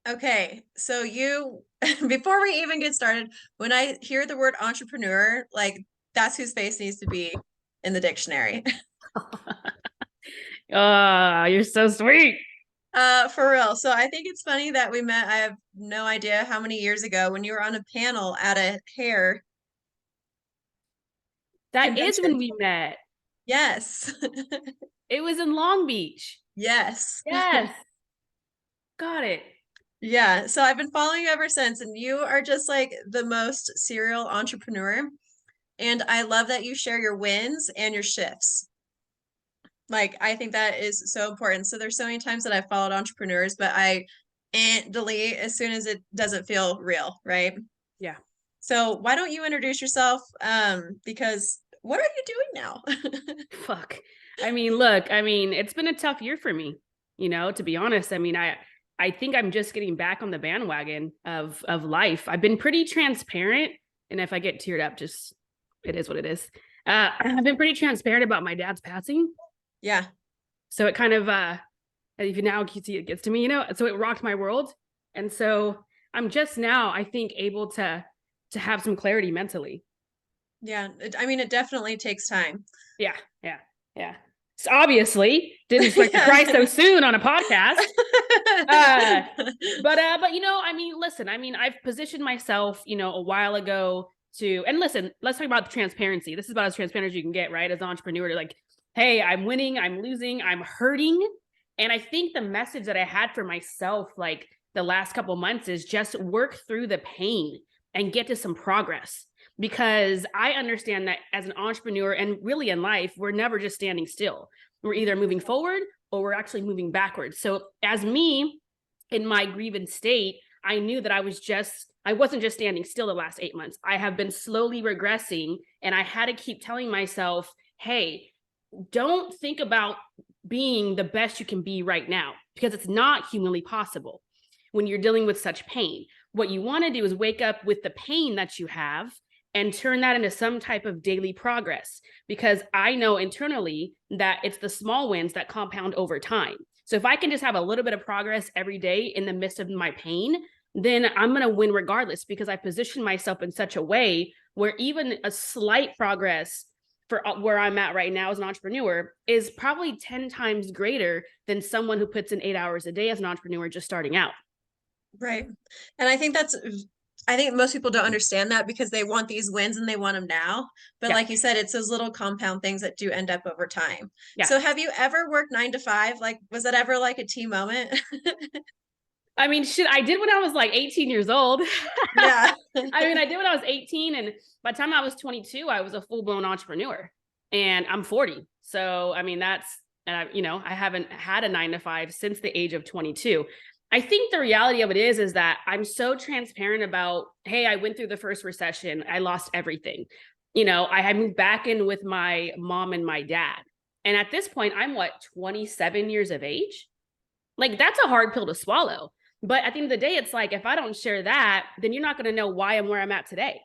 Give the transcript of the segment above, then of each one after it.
Okay, so before we even get started, when I hear the word entrepreneur, like that's whose face needs to be in the dictionary. Ah, you're so sweet. For real. So I think it's funny that we met. I have no idea how many years ago when you were on a panel at a hair That is when convention. we met. Yes. It was in Long Beach. Yes. Yes, got it. Yeah. So I've been following you ever since, and you are just like the most serial entrepreneur. And I love that you share your wins and your shifts. Like, I think that is so important. So there's so many times that I followed entrepreneurs, but I delete as soon as it doesn't feel real, right? Yeah. So why don't you introduce yourself? Because what are you doing now? Fuck. I mean, look, it's been a tough year for me, to be honest. I think I'm just getting back on the bandwagon of life. I've been pretty transparent, and if I get teared up, just it is what it is. I've been pretty transparent about my dad's passing. Yeah, So it kind of even now you can see it gets to me, so it rocked my world. And so I'm just now, I think, able to have some clarity mentally. yeah. I mean, it definitely takes time. Yeah, yeah, yeah. So obviously didn't expect to Yeah. cry so soon on a podcast. Uh, but listen, I've positioned myself, a while ago to, and listen, let's talk about the transparency. This is about as transparent as you can get, right? As an entrepreneur, to like, hey, I'm winning, I'm losing, I'm hurting. And I think the message that I had for myself, like the last couple months, is just work through the pain and get to some progress. Because I understand that as an entrepreneur and really in life, we're never just standing still. We're either moving forward or we're actually moving backwards. So as me in my grievance state, I knew that I wasn't just standing still the last 8 months. I have been slowly regressing, and I had to keep telling myself, hey, don't think about being the best you can be right now, because it's not humanly possible when you're dealing with such pain. What you want to do is wake up with the pain that you have and turn that into some type of daily progress, because I know internally that it's the small wins that compound over time. So if I can just have a little bit of progress every day in the midst of my pain, then I'm going to win regardless, because I position myself in such a way where even a slight progress for where I'm at right now as an entrepreneur is probably 10 times greater than someone who puts in 8 hours a day as an entrepreneur just starting out. Right. And I think most people don't understand that because they want these wins and they want them now. But Yeah. like you said, it's those little compound things that do end up over time. Yeah. So have you ever worked 9 to 5? Like, was that ever like a tea moment? Shit, I did when I was like 18 years old. Yeah. I did when I was 18. And by the time I was 22, I was a full blown entrepreneur. And I'm 40. So, I haven't had a 9 to 5 since the age of 22. I think the reality of it is that I'm so transparent about, hey, I went through the first recession. I lost everything. I had moved back in with my mom and my dad. And at this point, I'm 27 years of age? Like, that's a hard pill to swallow. But at the end of the day, it's like, if I don't share that, then you're not going to know why I'm where I'm at today.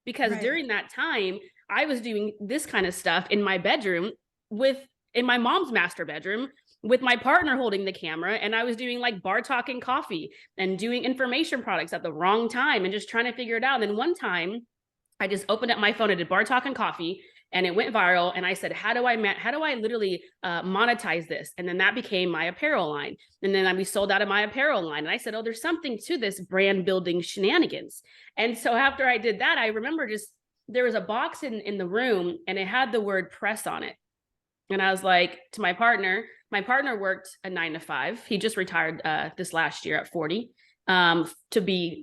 Because Right. during that time, I was doing this kind of stuff in my bedroom in my mom's master bedroom with my partner holding the camera. And I was doing like bar talking coffee and doing information products at the wrong time and just trying to figure it out. And then one time I just opened up my phone and did bar talking coffee, and it went viral. And I said, how do I literally monetize this? And then that became my apparel line. And then we sold out of my apparel line. And I said, oh, there's something to this brand building shenanigans. And so after I did that, I remember just there was a box in the room and it had the word press on it. And I was like to my partner worked a 9 to 5. He just retired this last year at 40 to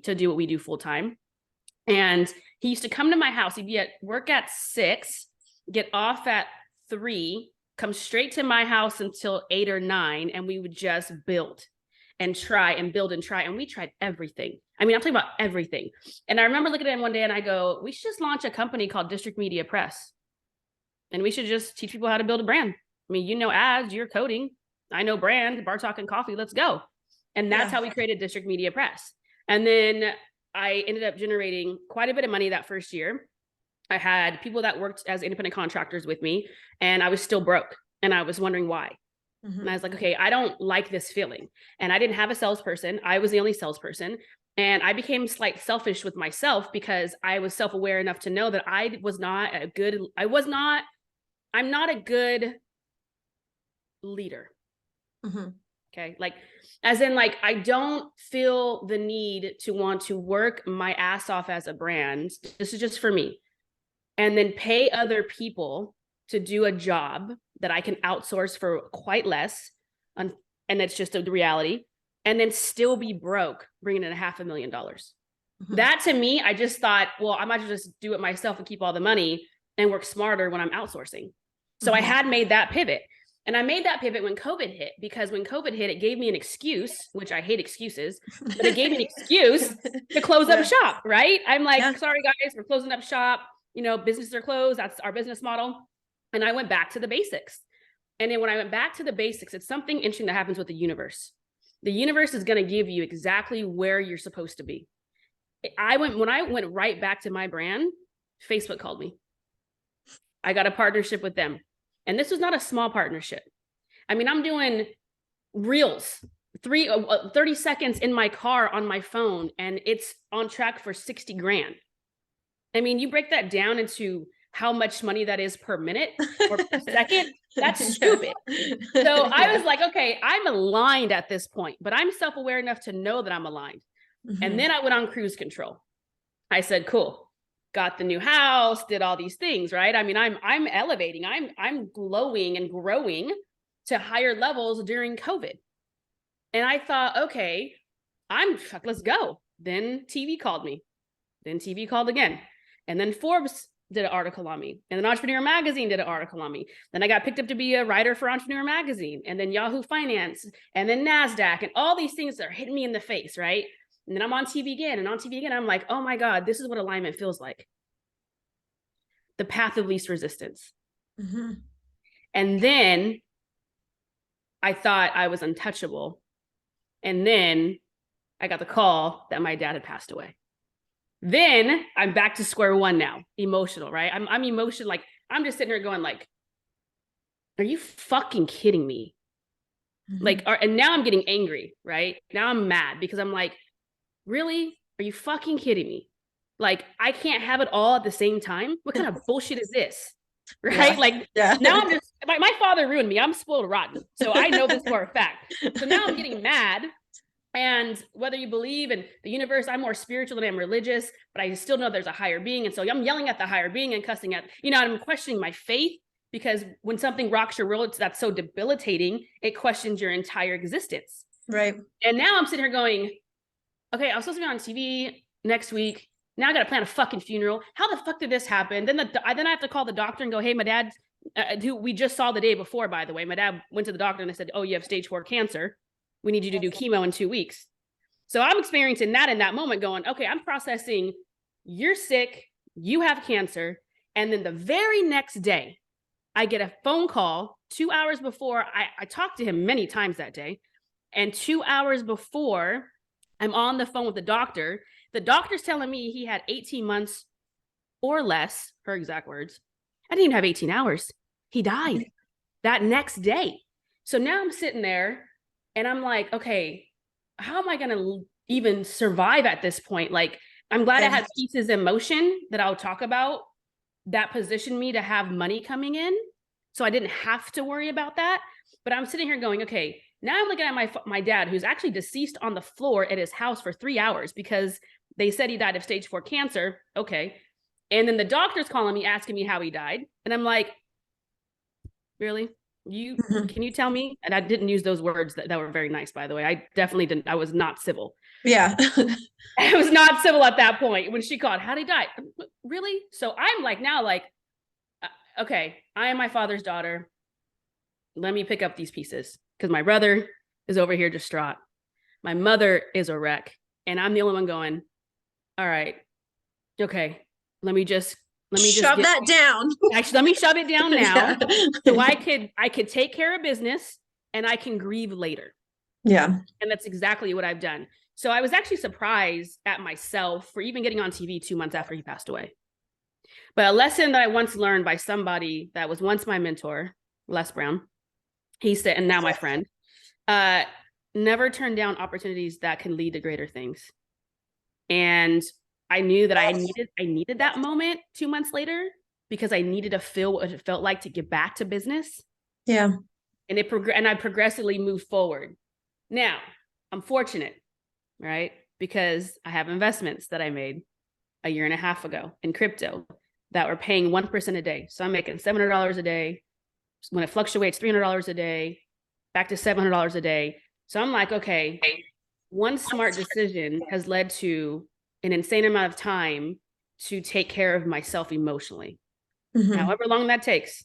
do what we do full time. And he used to come to my house. He'd be at work at 6, get off at 3, come straight to my house until 8 or 9, and we would just build and try and build and try. And we tried everything. I'm talking about everything. And I remember looking at him one day and I go, we should just launch a company called District Media Press. And we should just teach people how to build a brand. Ads, you're coding. I know brand, bar talk and coffee, let's go. And that's Yeah. how we created District Media Press. And then I ended up generating quite a bit of money that first year. I had people that worked as independent contractors with me, and I was still broke. And I was wondering why. And I was like, okay, I don't like this feeling. And I didn't have a salesperson. I was the only salesperson. And I became slightly selfish with myself because I was self-aware enough to know that I'm not a good leader. Mm-hmm. Okay. Like, as in, like, I don't feel the need to want to work my ass off as a brand. This is just for me. And then pay other people to do a job that I can outsource for quite less. And that's just the reality. And then still be broke, bringing in $500,000. Mm-hmm. That, to me, I just thought, well, I might just do it myself and keep all the money and work smarter when I'm outsourcing. So I had made that pivot. And I made that pivot when COVID hit, because when COVID hit, it gave me an excuse, which I hate excuses, but it gave me an excuse to close up shop, right? I'm like, sorry, guys, we're closing up shop. Businesses are closed. That's our business model. And I went back to the basics. And then when I went back to the basics, it's something interesting that happens with the universe. The universe is going to give you exactly where you're supposed to be. When I went right back to my brand, Facebook called me. I got a partnership with them. And this was not a small partnership. I mean, I'm doing reels, 30 seconds in my car on my phone, and it's on track for 60 grand. I mean, you break that down into how much money that is per minute or per second, that's stupid. So I was like, okay, I'm aligned at this point, but I'm self-aware enough to know that I'm aligned. Mm-hmm. And then I went on cruise control. I said, cool. Got the new house, did all these things, right? I mean, I'm elevating, I'm glowing and growing to higher levels during COVID. And I thought, okay, let's go. Then TV called me. Then TV called again. And then Forbes did an article on me. And then Entrepreneur Magazine did an article on me. Then I got picked up to be a writer for Entrepreneur Magazine. And then Yahoo Finance. And then NASDAQ. And all these things that are hitting me in the face, right? And then I'm on TV again and on TV again. I'm like, oh my God, this is what alignment feels like. The path of least resistance. Mm-hmm. And then I thought I was untouchable. And then I got the call that my dad had passed away. Then I'm back to square one now, emotional, right? I'm emotional. Like, I'm just sitting here going like, are you fucking kidding me? Mm-hmm. And now I'm getting angry, right? Now I'm mad because I'm like, really? Are you fucking kidding me? Like, I can't have it all at the same time. What kind of bullshit is this? Right? Now I'm just, my father ruined me. I'm spoiled rotten. So I know this for a fact. So now I'm getting mad. And whether you believe in the universe, I'm more spiritual than I am religious, but I still know there's a higher being. And so I'm yelling at the higher being and cussing at, I'm questioning my faith, because when something rocks your world, that's so debilitating, it questions your entire existence. Right. And now I'm sitting here going, okay, I was supposed to be on TV next week. Now I got to plan a fucking funeral. How the fuck did this happen? Then I have to call the doctor and go, hey, my dad, who we just saw the day before, by the way, my dad went to the doctor and they said, oh, you have stage 4 cancer. We need you to do chemo in 2 weeks. So I'm experiencing that in that moment going, okay, I'm processing, you're sick, you have cancer. And then the very next day, I get a phone call 2 hours before. I talked to him many times that day. And 2 hours before I'm on the phone with the doctor's telling me he had 18 months or less, her exact words. I didn't even have 18 hours. He died that next day. So now I'm sitting there and I'm like, okay, how am I going to even survive at this point? Like, I'm glad I had pieces in motion that I'll talk about that positioned me to have money coming in. So I didn't have to worry about that. But I'm sitting here going, okay, now I'm looking at my dad, who's actually deceased on the floor at his house for 3 hours because they said he died of stage 4 cancer. Okay. And then the doctor's calling me, asking me how he died. And I'm like, really? Can you tell me? And I didn't use those words that were very nice, by the way. I definitely didn't. I was not civil. Yeah. I was not civil at that point when she called, how did he die? Really? So I'm like, now like, okay, I am my father's daughter. Let me pick up these pieces because my brother is over here distraught. My mother is a wreck. And I'm the only one going, all right, okay, let me just shove that down. Actually, let me shove it down now. So I could take care of business and I can grieve later. Yeah. And that's exactly what I've done. So I was actually surprised at myself for even getting on TV 2 months after he passed away. But a lesson that I once learned by somebody that was once my mentor, Les Brown, He said, and now my friend, uh, never turn down opportunities that can lead to greater things. And I knew that I needed that moment 2 months later because I needed to feel what it felt like to get back to business. Yeah. And I progressively moved forward. Now, I'm fortunate, right? Because I have investments that I made a year and a half ago in crypto that were paying 1% a day. So I'm making $700 a day. When it fluctuates, $300 a day, back to $700 a day. So I'm like, okay, one smart decision has led to an insane amount of time to take care of myself emotionally. Mm-hmm. However long that takes,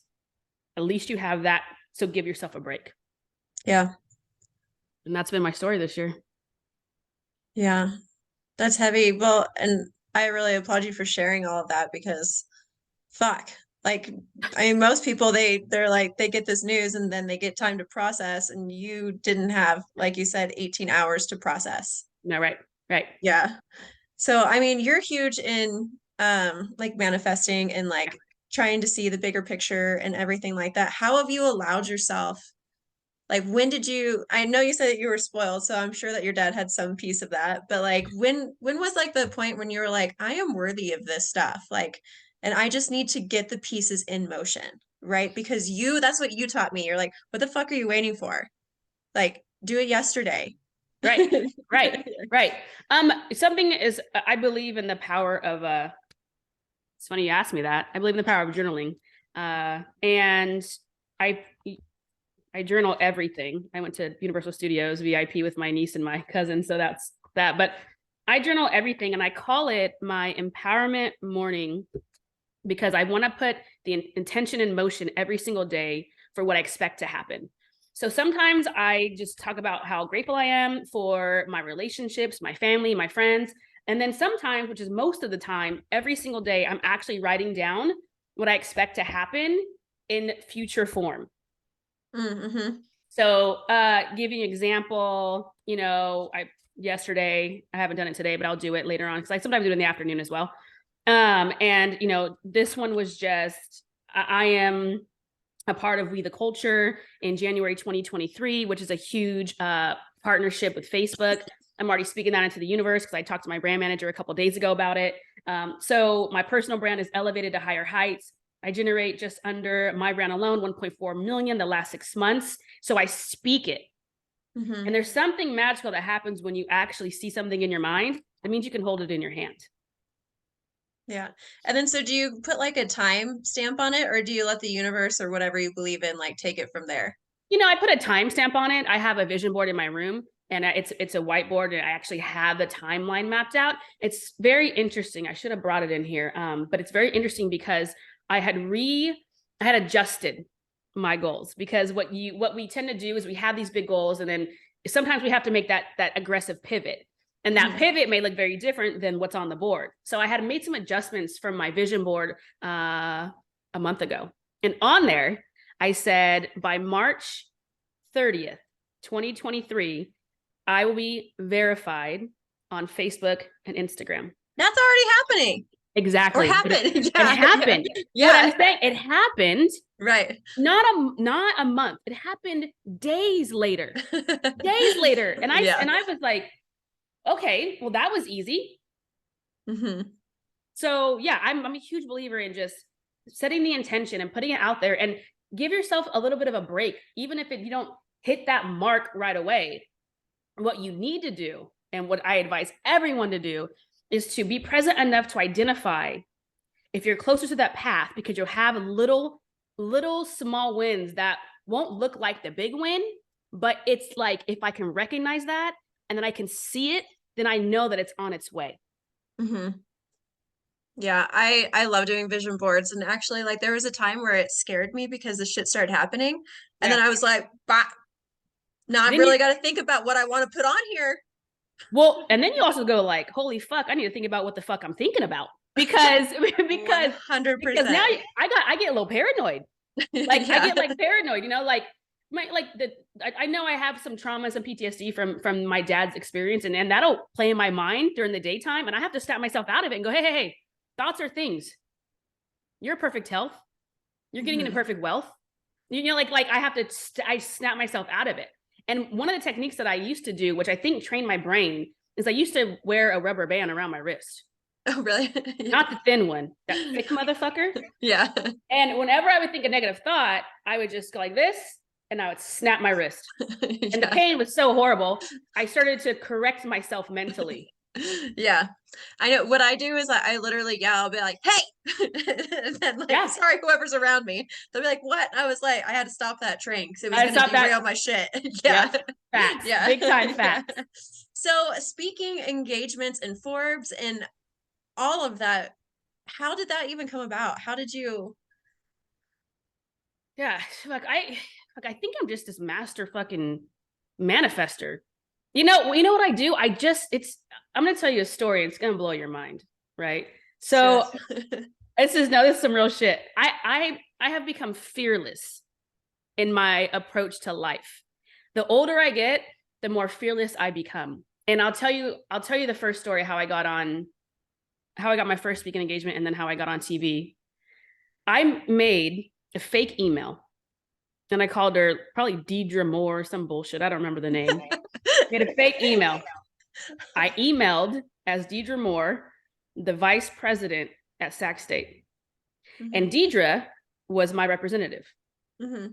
at least you have that. So give yourself a break. Yeah. And that's been my story this year. Yeah. That's heavy. Well, and I really applaud you for sharing all of that because fuck. Like, I mean, most people they're like they get this news and then they get time to process, and you didn't have, like you said, 18 hours to process. No, right, right. Yeah. So, I mean, you're huge in like manifesting and like trying to see the bigger picture and everything like that. How have you allowed yourself, like when did you, I know you said that you were spoiled, so I'm sure that your dad had some piece of that, but like when was like the point when you were like, I am worthy of this stuff, like, and I just need to get the pieces in motion, right? Because that's what you taught me. You're like, what the fuck are you waiting for? Like, do it yesterday. Right, right, right. Something is, I believe in the power of it's funny you asked me that. I believe in the power of journaling. And I I journal everything. I went to Universal Studios VIP with my niece and my cousin, so that's that. But I journal everything, and I call it my empowerment morning because I want to put the intention in motion every single day for what I expect to happen. So sometimes I just talk about how grateful I am for my relationships, my family, my friends. And then sometimes, which is most of the time, every single day, I'm actually writing down what I expect to happen in future form. Mm-hmm. So give you an example, yesterday, I haven't done it today, but I'll do it later on because I sometimes do it in the afternoon as well. And this one was just, I am a part of We the Culture in January 2023, which is a huge partnership with Facebook. I'm already speaking that into the universe because I talked to my brand manager a couple of days ago about it. So my personal brand is elevated to higher heights. I generate just under my brand alone 1.4 million the last 6 months. So I speak it. Mm-hmm. And there's something magical that happens when you actually see something in your mind. That means you can hold it in your hand. Yeah. And then so do you put like a time stamp on it, or do you let the universe or whatever you believe in like take it from there? I put a timestamp on it. I have a vision board in my room, and it's a whiteboard, and I actually have the timeline mapped out. It's very interesting. I should have brought it in here, but it's very interesting because I had adjusted my goals because what we tend to do is we have these big goals, and then sometimes we have to make that aggressive pivot. And that pivot may look very different than what's on the board. So I had made some adjustments from my vision board a month ago. And on there, I said by March 30th, 2023, I will be verified on Facebook and Instagram. That's already happening. Exactly. Or happened. It happened. Yeah. What I'm saying, it happened. Right. Not a month. It happened days later. Days later. And I was like, okay, well, that was easy. Mm-hmm. So yeah, I'm a huge believer in just setting the intention and putting it out there, and give yourself a little bit of a break, even if you don't hit that mark right away. What you need to do, and what I advise everyone to do, is to be present enough to identify if you're closer to that path, because you'll have little small wins that won't look like the big win, but it's like, if I can recognize that and then I can see it, then I know that it's on its way. Mm-hmm. Yeah, I love doing vision boards, and actually like there was a time where it scared me because the shit started happening, and then I was like, bah, now I've really got to think about what I want to put on here. Well, and then you also go like, holy fuck, I need to think about what the fuck I'm thinking about, because 100%. Now I get a little paranoid. Like I get like paranoid, like I know I have some trauma, some PTSD from my dad's experience, and that'll play in my mind during the daytime, and I have to snap myself out of it and go, hey, thoughts are things. You're perfect health. You're getting into perfect wealth. You know, like I have to, I snap myself out of it. And one of the techniques that I used to do, which I think trained my brain, is I used to wear a rubber band around my wrist. Oh, really? Not the thin one, that thick motherfucker. Yeah. And whenever I would think a negative thought, I would just go like this, and I would snap my wrist. And the pain was so horrible, I started to correct myself mentally. Yeah. I know what I do is I literally, yeah, I'll be like, hey, and then like, Yeah. sorry, whoever's around me. They'll be like, what? I was like, I had to stop that train because it was I going to stopped that. derail my shit. Yeah. Yep. Facts. Yeah. Big time facts. So speaking engagements in Forbes and all of that, how did that even come about? How did you? Yeah. I think I'm just this master fucking manifester. You know what I do? I'm gonna tell you a story, and it's gonna blow your mind, right? So this is some real shit. I have become fearless in my approach to life. The older I get, the more fearless I become. And I'll tell you the first story, how I got my first speaking engagement, and then how I got on TV. I made a fake email, and I called her probably Deidre Moore or some bullshit. I don't remember the name. Made a fake email. I emailed as Deidre Moore, the vice president at Sac State. Mm-hmm. And Deidre was my representative. Mm-hmm.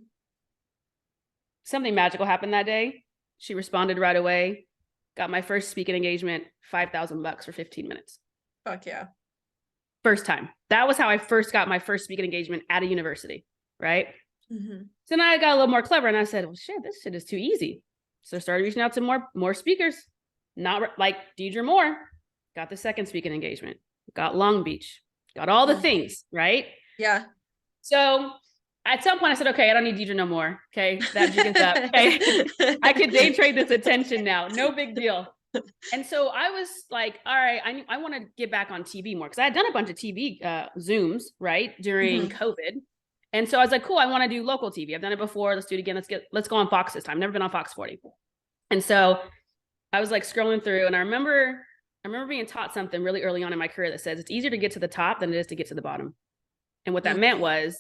Something magical happened that day. She responded right away. Got my first speaking engagement, $5,000 for 15 minutes. Fuck yeah. First time. That was how I first got my first speaking engagement at a university, right? Mm-hmm. So now I got a little more clever, and I said, well, shit, this shit is too easy. So I started reaching out to more speakers, not like Deidre Moore. Got the second speaking engagement, got Long Beach, got all the things, right? Yeah. So at some point I said, okay, I don't need Deidre no more. Okay, that jig is up. Okay, I could day trade this attention now. No big deal. And so I was like, all right, I want to get back on TV more, because I had done a bunch of TV Zooms, right, during COVID. And so I was like, cool, I want to do local TV. I've done it before. Let's do it again. Let's go on Fox this time. Never been on Fox 40. And so I was like scrolling through, and I remember being taught something really early on in my career that says it's easier to get to the top than it is to get to the bottom. And what that meant was,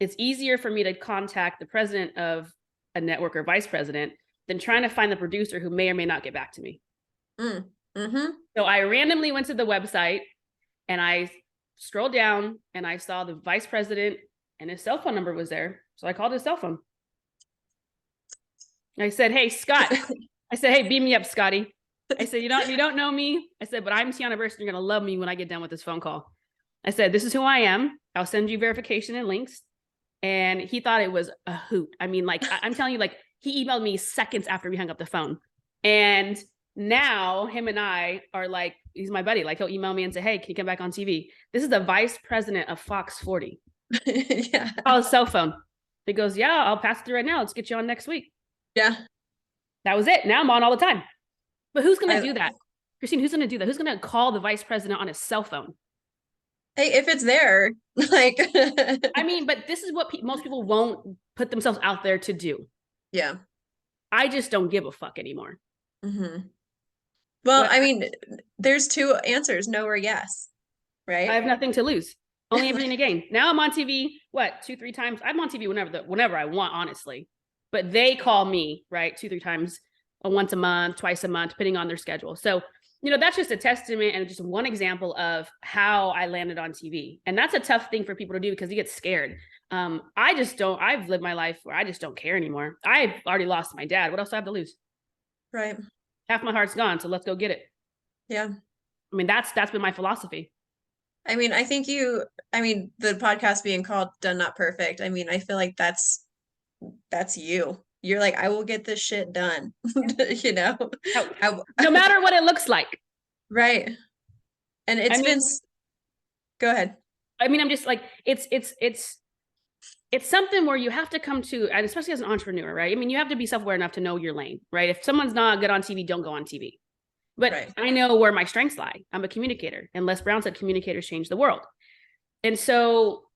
it's easier for me to contact the president of a network or vice president than trying to find the producer who may or may not get back to me. Mm-hmm. So I randomly went to the website, and I scrolled down, and I saw the vice president, and his cell phone number was there. So I called his cell phone. I said, hey, Scott. I said, hey, beam me up, Scotty. I said, you don't know me. I said, but I'm Tiana Burse, and you're going to love me when I get done with this phone call. I said, this is who I am. I'll send you verification and links. And he thought it was a hoot. I mean, like, I'm telling you, like, he emailed me seconds after we hung up the phone. And now him and I are like, he's my buddy. Like, he'll email me and say, hey, can you come back on TV? This is the vice president of Fox 40. Yeah. Call his cell phone. He goes, yeah, I'll pass it through right now. Let's get you on next week. Yeah. That was it. Now I'm on all the time. But who's going to do that? Christine, who's going to do that? Who's going to call the vice president on his cell phone? Hey, if it's there, like. I mean, but this is what most people won't put themselves out there to do. Yeah. I just don't give a fuck anymore. Mm-hmm. Well, I mean, there's two answers, no or yes, right? I have nothing to lose. Only everything to gain. Now I'm on TV, 2-3 times? I'm on TV whenever I want, honestly. But they call me, right, 2-3 times, once a month, twice a month, depending on their schedule. So, you know, that's just a testament and just one example of how I landed on TV. And that's a tough thing for people to do, because you get scared. I've lived my life where I just don't care anymore. I've already lost my dad. What else do I have to lose? Right. Half my heart's gone, so let's go get it. Yeah. I mean, that's been my philosophy. I mean, the podcast being called Done Not Perfect. I mean, I feel like that's you. You're like, I will get this shit done. You know, no matter what it looks like. Right. And go ahead. I mean, I'm just like, it's something where you have to come to, and especially as an entrepreneur, right? I mean, you have to be self-aware enough to know your lane, right? If someone's not good on TV, don't go on TV. But right. I know where my strengths lie. I'm a communicator. And Les Brown said communicators change the world. And so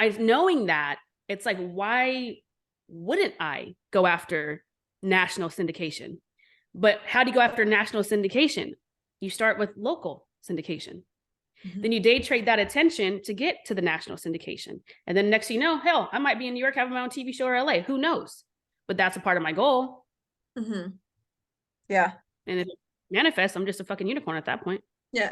knowing that, it's like, why wouldn't I go after national syndication? But how do you go after national syndication? You start with local syndication. Mhm. Then you day trade that attention to get to the national syndication. And then next thing you know, hell, I might be in New York having my own TV show or LA. Who knows? But that's a part of my goal. Mhm. Yeah. And if it manifests, I'm just a fucking unicorn at that point. Yeah.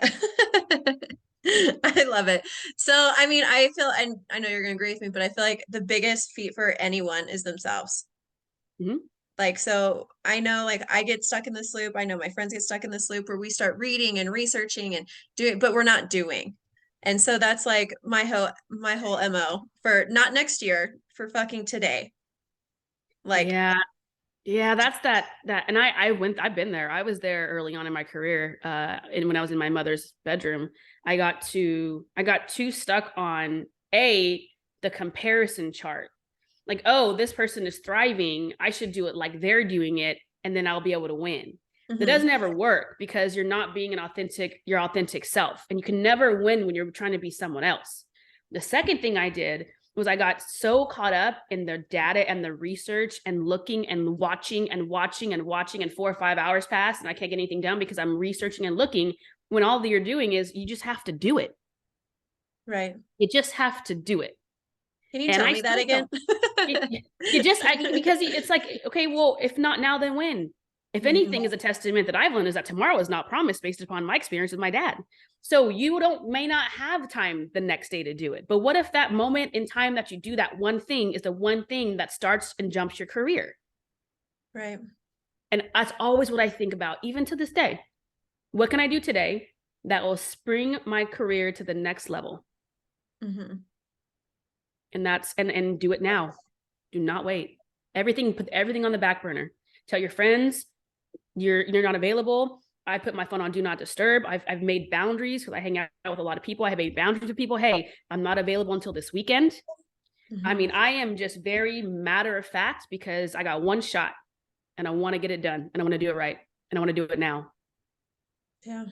I love it. So, I mean, I feel, and I know you're going to agree with me, but I feel like the biggest feat for anyone is themselves. Mhm. Like, so I know, like, I get stuck in this loop. I know my friends get stuck in this loop where we start reading and researching and doing, but we're not doing. And so that's like my whole MO for not next year, for fucking today. Like, Yeah. Yeah, that's that. And I've been there. I was there early on in my career. And when I was in my mother's bedroom, I got too stuck on the comparison chart. Like, oh, this person is thriving. I should do it like they're doing it, and then I'll be able to win. That mhm, doesn't ever work because you're not being your authentic self. And you can never win when you're trying to be someone else. The second thing I did was I got so caught up in the data and the research and looking and watching and watching and watching, and 4 or 5 hours pass and I can't get anything done because I'm researching and looking, when all that you're doing is you just have to do it. right. You just have to do it. Can you And tell I me that still again? don't. Because it's like, okay, well, if not now, then when? If Mhm, anything is a testament that I've learned is that tomorrow is not promised based upon my experience with my dad. So you may not have time the next day to do it. But what if that moment in time that you do that one thing is the one thing that starts and jumps your career? right. And that's always what I think about, even to this day. What can I do today that will spring my career to the next level? Mhm. And do it now. Do not wait. Put everything on the back burner. Tell your friends you're not available. I put my phone on do not disturb. I've made boundaries because I hang out with a lot of people. I have made boundaries with people. Hey, I'm not available until this weekend. I Mhm. mean, I am just very matter of fact because I got one shot and I want to get it done and I want to do it right and I want to do it now. Yeah.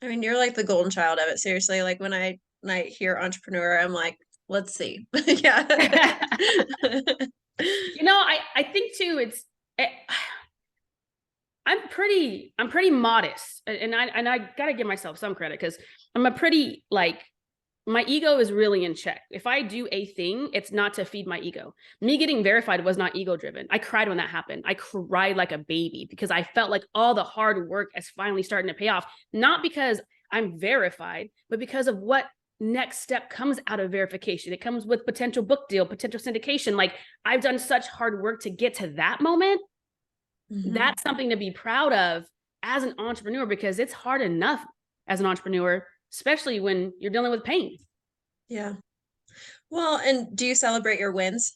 I mean, you're like the golden child of it. Seriously. Like when I hear entrepreneur, I'm like, let's see. Yeah. I think too. It, I'm pretty modest, and I gotta give myself some credit because I'm a pretty like my ego is really in check. If I do a thing, it's not to feed my ego. Me getting verified was not ego driven. I cried when that happened. I cried like a baby because I felt like all the hard work is finally starting to pay off. Not because I'm verified, but because of what next step comes out of verification. It comes with potential book deal, potential syndication. Like I've done such hard work to get to that moment. Mhm. That's something to be proud of as an entrepreneur because it's hard enough as an entrepreneur, especially when you're dealing with pain. Yeah. Well, and do you celebrate your wins?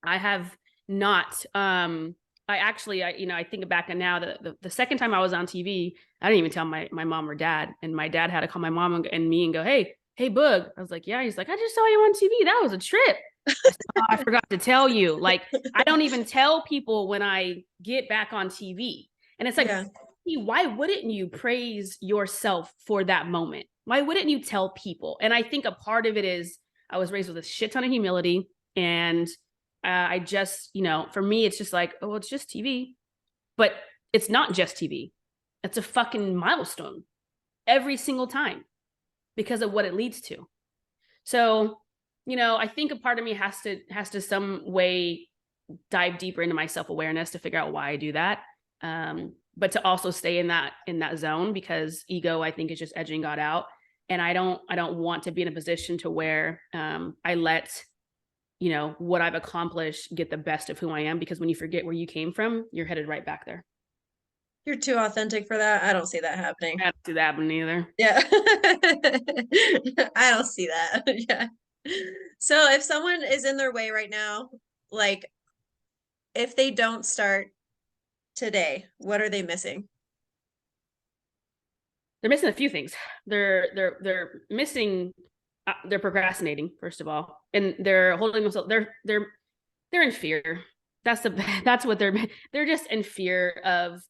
I have not. I think back and now the second time I was on TV, I didn't even tell my mom or dad, and my dad had to call my mom and me and go, hey, Boog. I was like, yeah. He's like, I just saw you on TV. That was a trip. I said, oh, I forgot to tell you. Like, I don't even tell people when I get back on TV, and it's like, Yeah. why wouldn't you praise yourself for that moment? Why wouldn't you tell people? And I think a part of it is I was raised with a shit ton of humility and I just, for me, it's just like, oh, it's just TV. But it's not just TV. It's a fucking milestone every single time because of what it leads to. So, I think a part of me has to some way dive deeper into my self-awareness to figure out why I do that. But to also stay in that zone because ego, I think, is just edging God out. And I don't want to be in a position to where I let what I've accomplished get the best of who I am, because when you forget where you came from, you're headed right back there. You're too authentic for that. I don't see that happening. I don't do that one either. Yeah. I don't see that. Yeah. So if someone is in their way right now, like if they don't start today, what are they missing? They're missing a few things. They're missing. They're procrastinating, first of all, and they're holding themselves. They're in fear. That's what they're just in fear of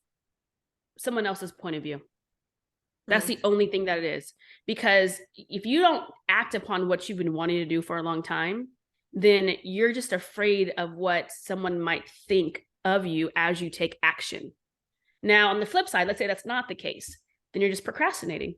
someone else's point of view. That's Hmm. the only thing that it is. Because if you don't act upon what you've been wanting to do for a long time, then you're just afraid of what someone might think of you as you take action. Now, on the flip side, let's say that's not the case, then you're just procrastinating.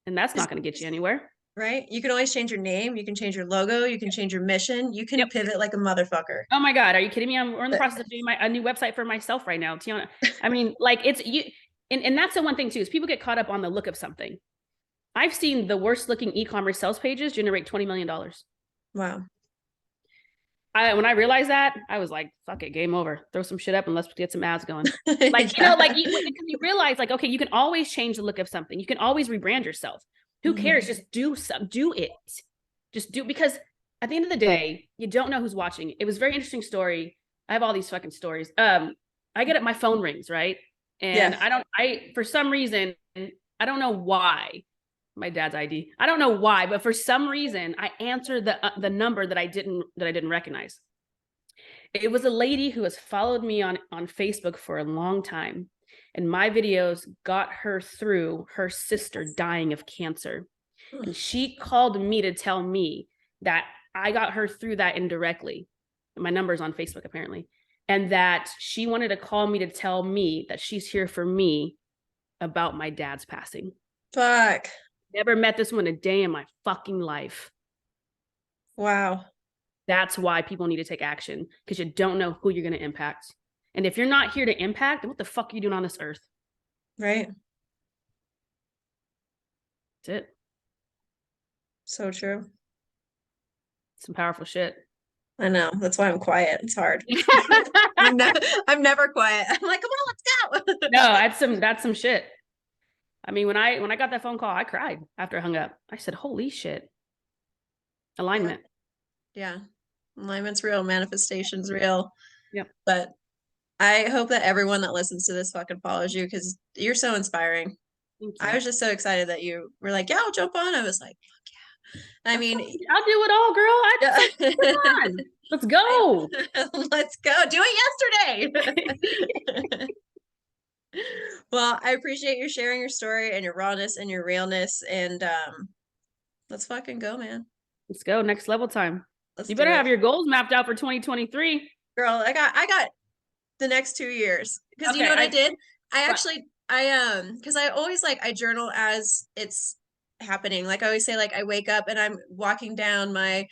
And that's not going to get you anywhere. Right? You can always change your name. You can change your logo. You can change your mission. You can Yep. pivot like a motherfucker. Oh my God. Are you kidding me? We're in the process of doing a new website for myself right now, Tiana. I mean, like it's you. And that's the one thing too, is people get caught up on the look of something. I've seen the worst looking e-commerce sales pages generate $20 million. Wow. When I realized that, I was like, fuck it, game over. Throw some shit up and let's get some ads going. Like, you know, like you realize like, okay, you can always change the look of something. You can always rebrand yourself. Who cares? Just do it. Just do, because at the end of the day, you don't know who's watching. It was a very interesting story. I have all these fucking stories. I get it, my phone rings, right? And for some reason, I don't know why. My dad's ID. I don't know why, but for some reason, I answered the number that I didn't recognize. It was a lady who has followed me on Facebook for a long time, and my videos got her through her sister dying of cancer. And she called me to tell me that I got her through that indirectly. My number's on Facebook apparently, and that she wanted to call me to tell me that she's here for me about my dad's passing. Fuck. Never met this woman a day in my fucking life. Wow. That's why people need to take action, because you don't know who you're going to impact. And if you're not here to impact, what the fuck are you doing on this earth? Right. That's it. So true. Some powerful shit. I know. That's why I'm quiet. It's hard. I'm never quiet. I'm like, come on, let's go. No, that's some shit. I mean, when I got that phone call, I cried after I hung up. I said, holy shit. Alignment. Yeah. Alignment's real. Manifestation's real. Yep. But I hope that everyone that listens to this fucking follows you, because you're so inspiring. I was just so excited that you were like, yeah, I'll jump on. I was like, fuck yeah. I mean, I'll do it all, girl. Come on. Let's go. Let's go. Do it yesterday. Well, I appreciate you sharing your story and your rawness and your realness. And let's fucking go, man. Let's go. Next level time. You better have your goals mapped out for 2023. Girl, I got the next 2 years. Because you know what I did? Because I always I journal as it's happening. Like I always say, like I wake up and I'm walking down my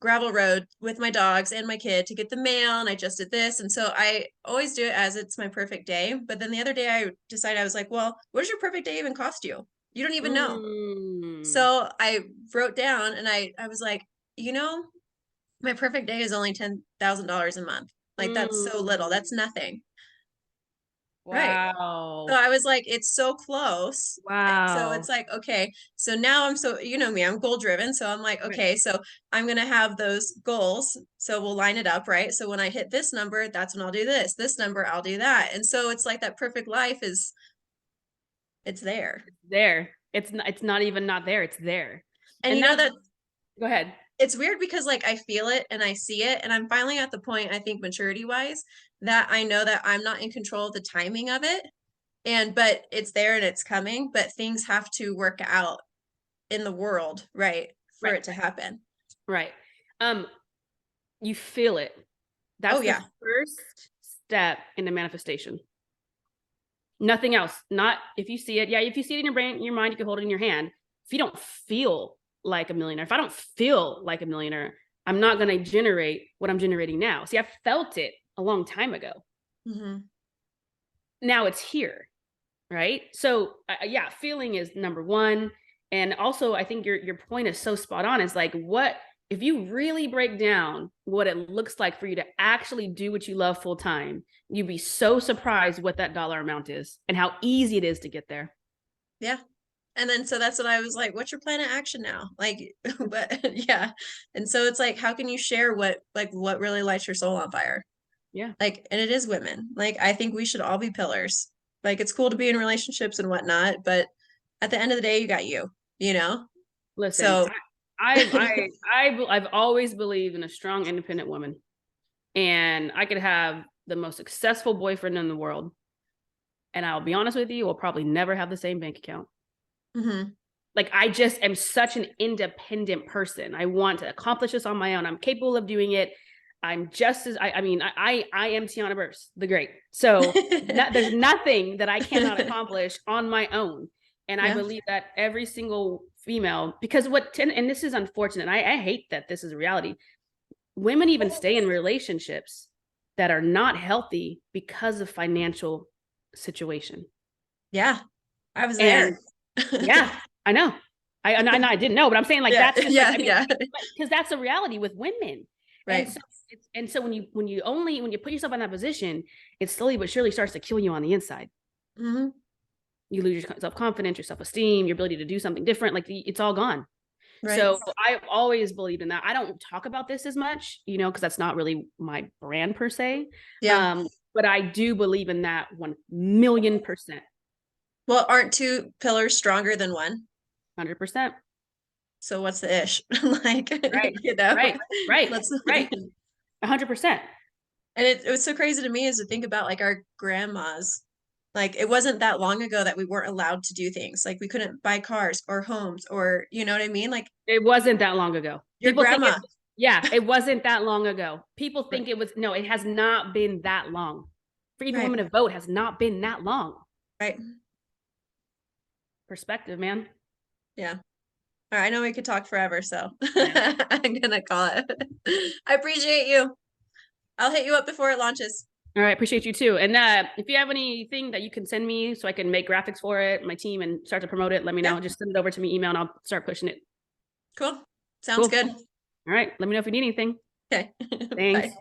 gravel road with my dogs and my kid to get the mail, and I just did this. And so I always do it as it's my perfect day. But then the other day I decided, I was like, well, what does your perfect day even cost you? You don't even know. So I wrote down, and I was like, you know, my perfect day is only $10,000 a month. Like that's so little. That's nothing. Wow. Right. So I was like, it's so close. Wow. So it's like, okay, so now I'm so, you know me, I'm goal driven. So I'm like, okay, so I'm going to have those goals. So we'll line it up, right? So when I hit this number, that's when I'll do this number, I'll do that. And so it's like that perfect life is, it's there. It's not even not there. It's there. And you know that, go ahead. It's weird because I feel it and I see it, and I'm finally at the point, I think maturity wise, that I know that I'm not in control of the timing of it. But it's there and it's coming, but things have to work out in the world, right, for it to happen. Right. You feel it. That's the first step in the manifestation. Nothing else. Not if you see it. Yeah, if you see it in your brain, in your mind, you can hold it in your hand. If you don't feel like a millionaire, if I don't feel like a millionaire, I'm not going to generate what I'm generating now. See, I felt it a long time ago. Now it's here, right? So feeling is number one. And also I think your point is so spot on. It's like, what if you really break down what it looks like for you to actually do what you love full time, you'd be so surprised what that dollar amount is and how easy it is to get there. Yeah. And then, so that's what I was like, what's your plan of action now? Like, but yeah. And so it's like, how can you share what really lights your soul on fire? Yeah. Like, and it is women. Like, I think we should all be pillars. Like, it's cool to be in relationships and whatnot, but at the end of the day, you got you know? Listen, so I've always believed in a strong, independent woman, and I could have the most successful boyfriend in the world, and I'll be honest with you, we'll probably never have the same bank account. Like, I just am such an independent person. I want to accomplish this on my own. I'm capable of doing it. I'm just as I am Tiana Burse, the great. So there's nothing that I cannot accomplish on my own. And I believe that every single female, because and this is unfortunate, I hate that this is a reality. Women even stay in relationships that are not healthy because of financial situation. Yeah. I was there. Yeah, I know. I didn't know, but I'm saying like Yeah, that's just yeah, like, I mean, yeah. because that's a reality with women. Right. And so when you put yourself in that position, it slowly but surely starts to kill you on the inside. Mm-hmm. You lose your self-confidence, your self-esteem, your ability to do something different. Like it's all gone. Right. So I've always believed in that. I don't talk about this as much, you know, because that's not really my brand per se. Yeah. But I do believe in that 1,000,000%. Well, aren't two pillars stronger than one? 100%. So what's the ish? Like, Right. you know, Right. Right. let's Right. 100%. and it was so crazy to me is to think about like our grandmas. Like it wasn't that long ago that we weren't allowed to do things. Like we couldn't buy cars or homes or you know what I mean? Like It wasn't that long ago. your People think grandma. yeah, it wasn't that long ago. People Right. think it was, no, it has not been that long. For even Right. women to vote has not been that long. Right. Perspective, man. Yeah. All right. I know we could talk forever, so Yeah. I'm gonna call it. I appreciate you. I'll hit you up before it launches. All right, appreciate you too. And if you have anything that you can send me so I can make graphics for it, my team, and start to promote it, let me know. Yeah. Just send it over to me, email, and I'll start pushing it. Cool. Sounds Cool. good. All right, let me know if you need anything. Okay. Thanks. Bye.